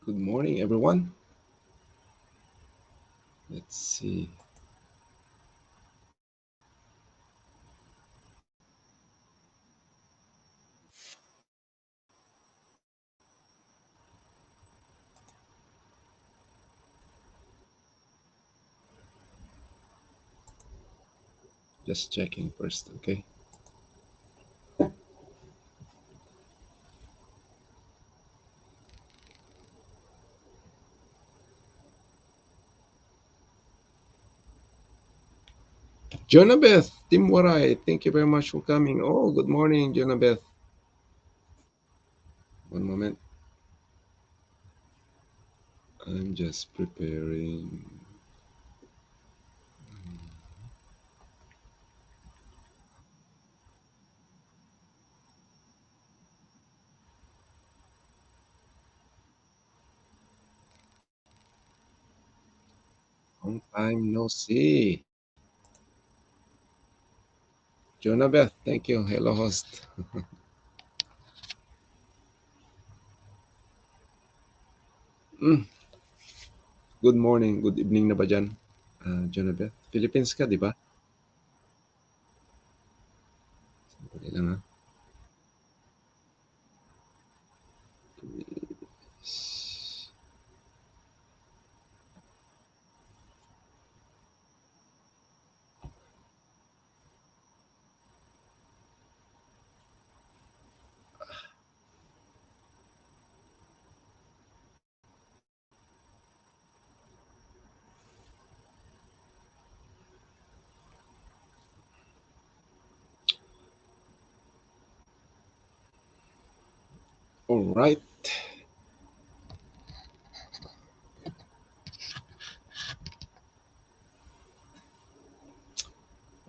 Good morning, everyone. Let's see. Just checking first, okay? Jonabeth, Tim Waray, thank you very much for coming. Oh, good morning, Jonabeth. One moment. I'm just preparing. Long time no see. Jonabeth, thank you. Hello, host. Mm, good morning, good evening na ba dyan? Jonabeth, Philippines ka, di ba? Sandali lang ha. All right.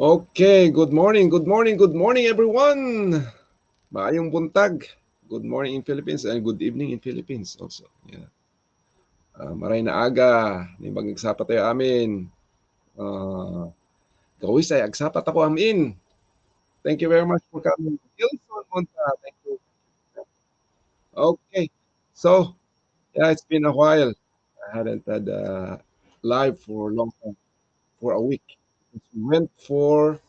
Okay, good morning, everyone. Maayong buntag. Good morning in Philippines and good evening in Philippines also. Yeah. Maray na aga, ni magsapat tayo amin. Uh, Gawis ay agsapat ako amin. Thank you very much for coming. Gilson Monta, thank you. Okay, so yeah, it's been a while. I hadn't had live for a long time, for a week. We went for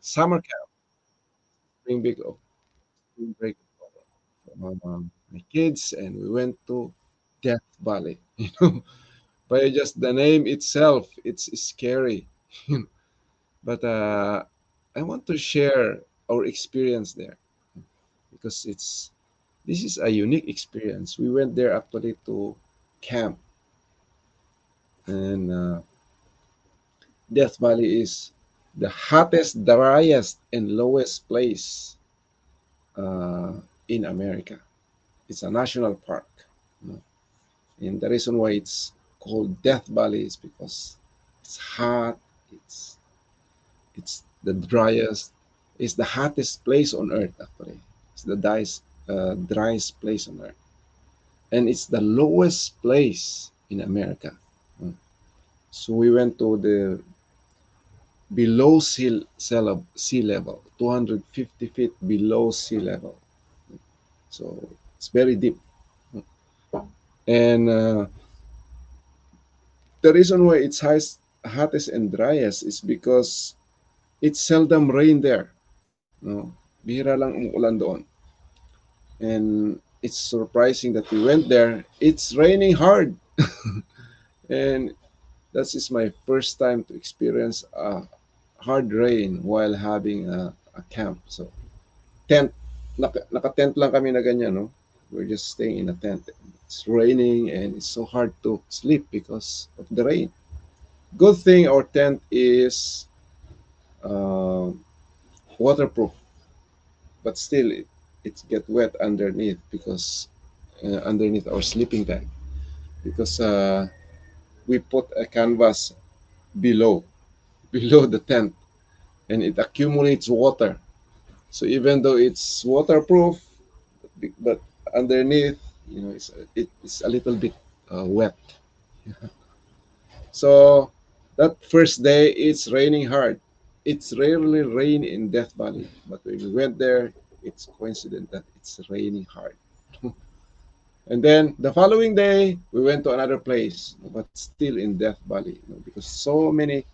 summer camp, spring break, spring break my kids, and we went to Death Valley. You know, by just the name itself, it's scary. But I want to share our experience there because this is a unique experience. We went there actually to camp, and Death Valley is the hottest, driest, and lowest place uh, in America. It's a national park, you know. And the reason why it's called Death Valley is because it's hot. It's the driest. It's the hottest place on earth. Actually, it's the driest place on earth, and it's the lowest place in America. Mm. So we went to the below sea level, 250 feet below sea level. So it's very deep. And the reason why it's hottest and driest is because it seldom rain there. No, bihira lang umuulan doon. And it's surprising that we went there. It's raining hard, and that is my first time to experience a hard rain while having a camp. So tent, naka-tent lang kami na ganyan, no? We're just staying in a tent. It's raining and it's so hard to sleep because of the rain. Good thing our tent is uh, waterproof, but still it get wet underneath because underneath our sleeping bag because we put a canvas below below the tent and it accumulates water. So even though it's waterproof, but underneath, it's a little bit wet. So that first day, it's raining hard. It's rarely rain in Death Valley, but when we went there, it's coincident that it's raining hard. And then the following day, we went to another place, but still in Death Valley, because so many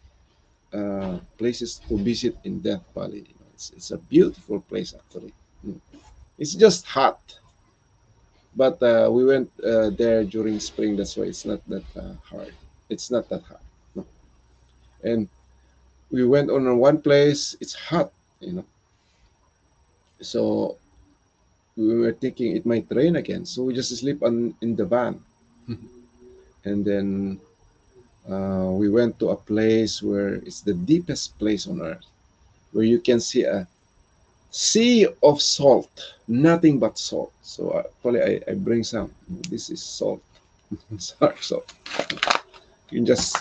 places to visit in Death Valley. It's a beautiful place actually. Mm. It's just hot, but we went there during spring. That's why it's not that hard. It's not that hot. No. And we went on one place. It's hot, you know. So we were thinking it might rain again. So we just sleep on in the van, and then we went to a place where it's the deepest place on earth, where you can see a sea of salt, nothing but salt. So actually, I bring some. This is salt, sorry, salt. You can just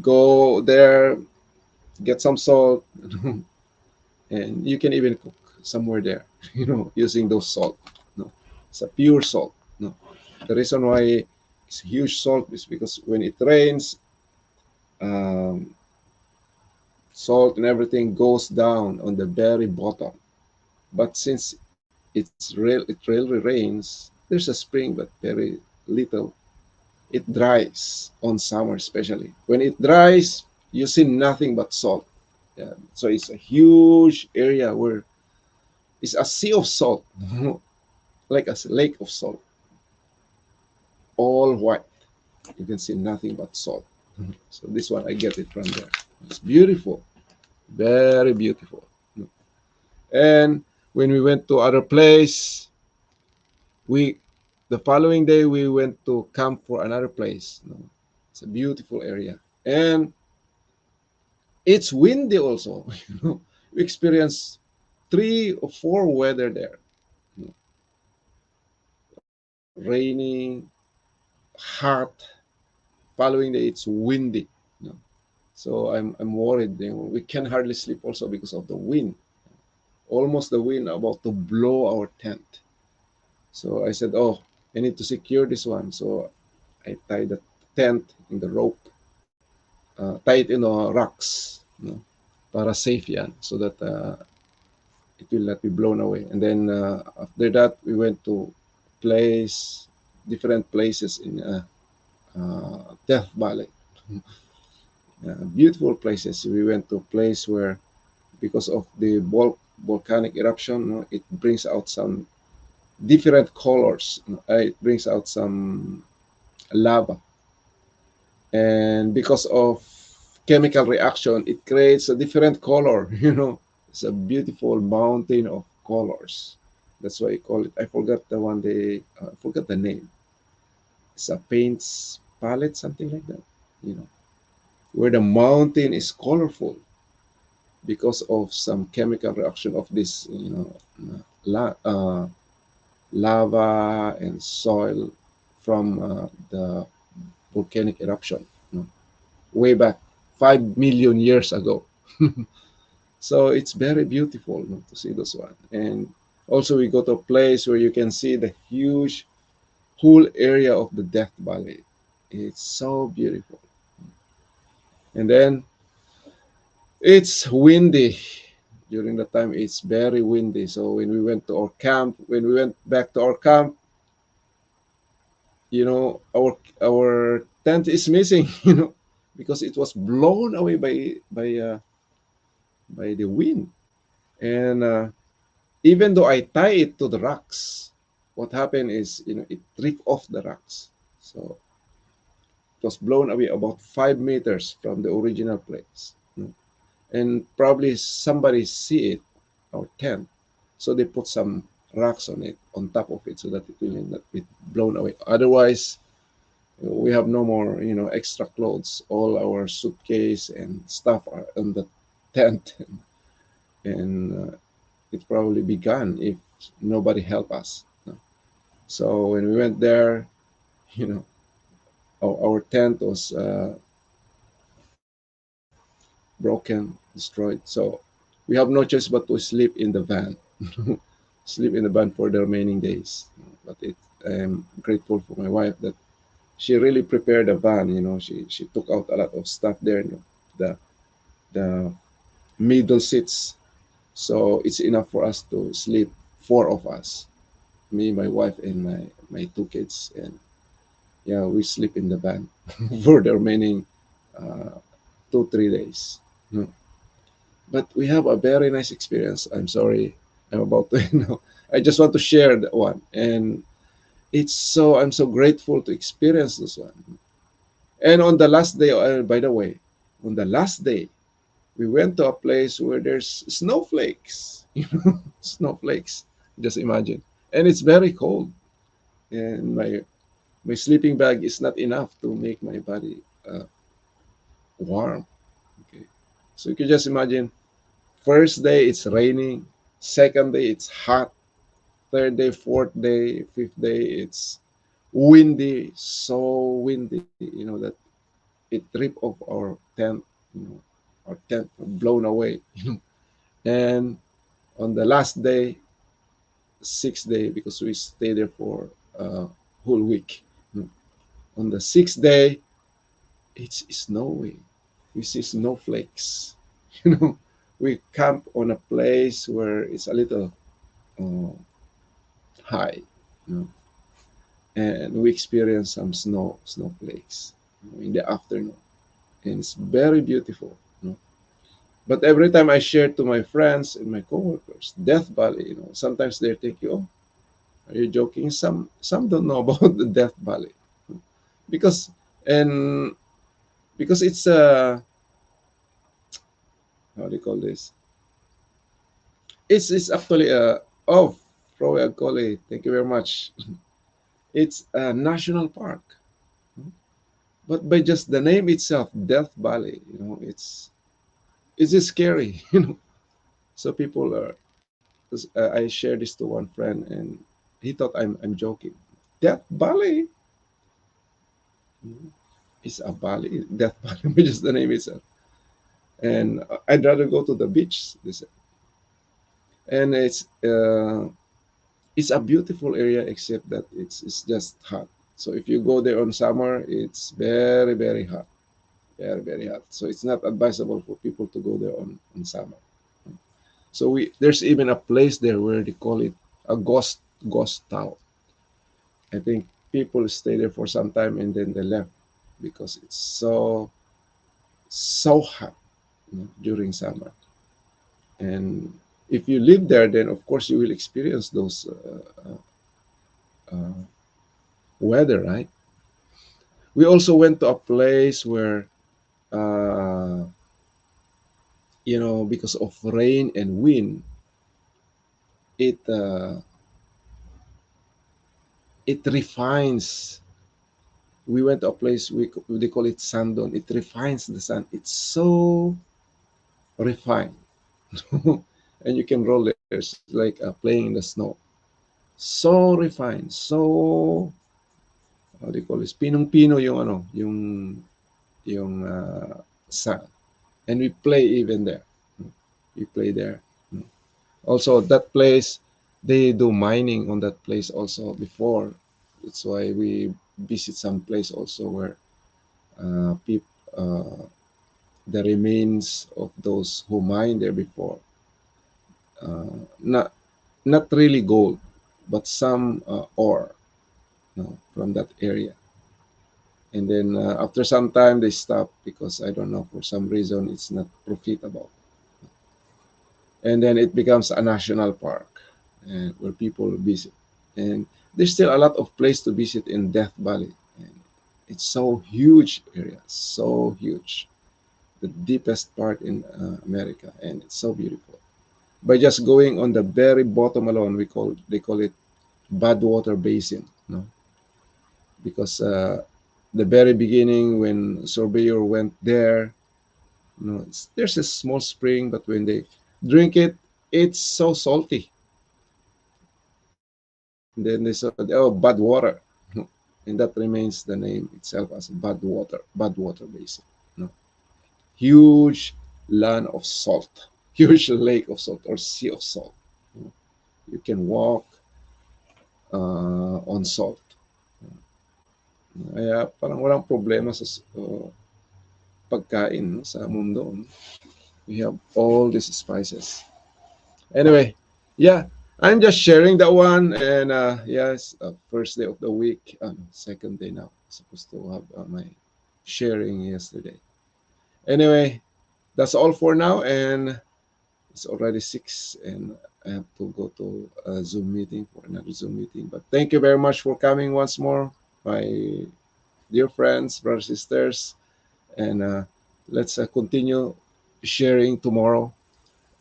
go there, get some salt, and you can even cook somewhere there, using those salt. No, it's a pure salt. No, the reason why it's huge salt is because when it rains, um, salt and everything goes down on the very bottom. But since it rarely rains, there's a spring, but very little. It dries on summer, especially. When it dries, you see nothing but salt. Yeah. So it's a huge area where it's a sea of salt, like a lake of salt, all white. You can see nothing but salt. So this one, I get it from there. It's beautiful, very beautiful. And when we went to other place, we the following day we went to camp for another place. It's a beautiful area, and it's windy also. We experience 3 or 4 weather there. You know, Rainy, hot. Following day it's windy. You know. So I'm worried. We can hardly sleep also because of the wind. Almost the wind about to blow our tent. So I said, oh, I need to secure this one. So I tied the tent in the rope, tie it in the rocks, para safe yan, so that it will not be blown away. And then after that, we went to place different places in Death Valley. Beautiful places. We went to a place where, because of the volcanic eruption, it brings out some different colors. It brings out some lava, and because of chemical reaction, it creates a different color. It's a beautiful mountain of colors. That's why I call it. I forgot the one they I forgot the name. It's a paints palette, something like that. you know where the mountain is colorful because of some chemical reaction of this, la- uh, lava and soil from the volcanic eruption, way back 5 million years ago. So it's very beautiful, to see this one. And also we go to a place where you can see the huge whole area of the Death Valley. It's so beautiful. And then it's windy. During the time, it's very windy. So when we went back to our camp, our tent is missing, because it was blown away by the wind. And even though I tie it to the rocks, what happened is, it ripped off the rocks. So it was blown away about 5 meters from the original place. And probably somebody see it, our tent. So they put some rocks on top of it, so that it will not be blown away. Otherwise, we have no more, extra clothes. All our suitcase and stuff are on the tent, and it probably be gone if nobody help us. So when we went there, you know, our tent was broken, destroyed. So we have no choice but to sleep in the van, sleep in the van for the remaining days. But I'm grateful for my wife that she really prepared the van. She took out a lot of stuff there. The the middle seats, so it's enough for us to sleep, 4 of us. me, my wife, and my two kids, and yeah, we sleep in the van for the remaining uh, 2 3 days. No. But we have a very nice experience. I'm sorry, I'm about to I just want to share that one, and I'm so grateful to experience this one. And on the last day, by the way, on the last day, we went to a place where there's snowflakes, snowflakes. Just imagine, and it's very cold, and my sleeping bag is not enough to make my body warm. Okay, so you can just imagine. First day it's raining, second day it's hot, third day, fourth day, fifth day it's windy, so windy, that it ripped off our tent, you know, our tent blown away, and on the last day, sixth day, because we stayed there for a whole week. On the sixth day, it's snowing. We see snowflakes. You know, we camp on a place where it's a little uh, high, you know, and we experience some snowflakes in the afternoon, and it's very beautiful. But every time I share to my friends and my coworkers, Death Valley, sometimes they're thinking, "Oh, are you joking?" Some don't know about the Death Valley because and because it's how do you call this? It's actually a oh, Pro Agcoli. Thank you very much. It's a national park, but by just the name itself, Death Valley, it's just scary, So people are. 'Cause, I shared this to one friend, and he thought I'm joking. Death Valley is a valley. Death Valley, which is the name itself. And I'd rather go to the beach. They said. And it's a beautiful area, except that it's just hot. So if you go there on summer, it's very very hot, very very hot. So it's not advisable for people to go there on summer. So there's even a place there where they call it a ghost town. I think people stay there for some time and then they left because it's so hot, during summer. And if you live there, then of course you will experience those uh, weather, right? We also went to a place where, uh, because of rain and wind, it uh, it refines. We went to a place they call it sandon. It refines the sand. It's so refined, and you can roll there. It's like playing in the snow. So refined, so how do you call this? Pinong-pino yung sand. And we play even there. We play there. Also, that place, they do mining on that place also before. That's why we visit some place also where people, the remains of those who mined there before. Not really gold, but some ore, from that area. And then after some time, they stop because I don't know, for some reason it's not profitable. And then it becomes a national park, where people visit. And there's still a lot of place to visit in Death Valley. And it's so huge area, so huge, the deepest part in America, and it's so beautiful. By just going on the very bottom alone, they call it Badwater Basin, because the very beginning when surveyor went there, there's a small spring, but when they drink it, it's so salty. And then they said, "Oh, bad water," and that remains the name itself as Bad Water Basin. No? Huge land of salt, huge lake of salt or sea of salt. You can walk on salt. Kaya parang walang problema sa pagkain, sa mundo. We have all these spices. Anyway, yeah. I'm just sharing that one. And yes, first day of the week, second day now. Supposed to have my sharing yesterday. Anyway, that's all for now. And it's already 6, and I have to go to a Zoom meeting for another Zoom meeting. But thank you very much for coming once more, my dear friends, brothers, sisters. And let's continue sharing tomorrow.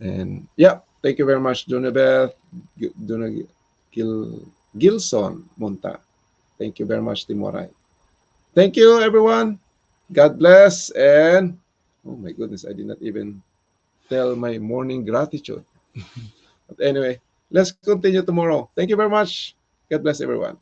And yeah, thank you very much, Donabeth, Dona Gil, Gilson Monta. Thank you very much, Timoray. Thank you, everyone. God bless. And oh my goodness, I did not even tell my morning gratitude. But anyway, let's continue tomorrow. Thank you very much. God bless everyone.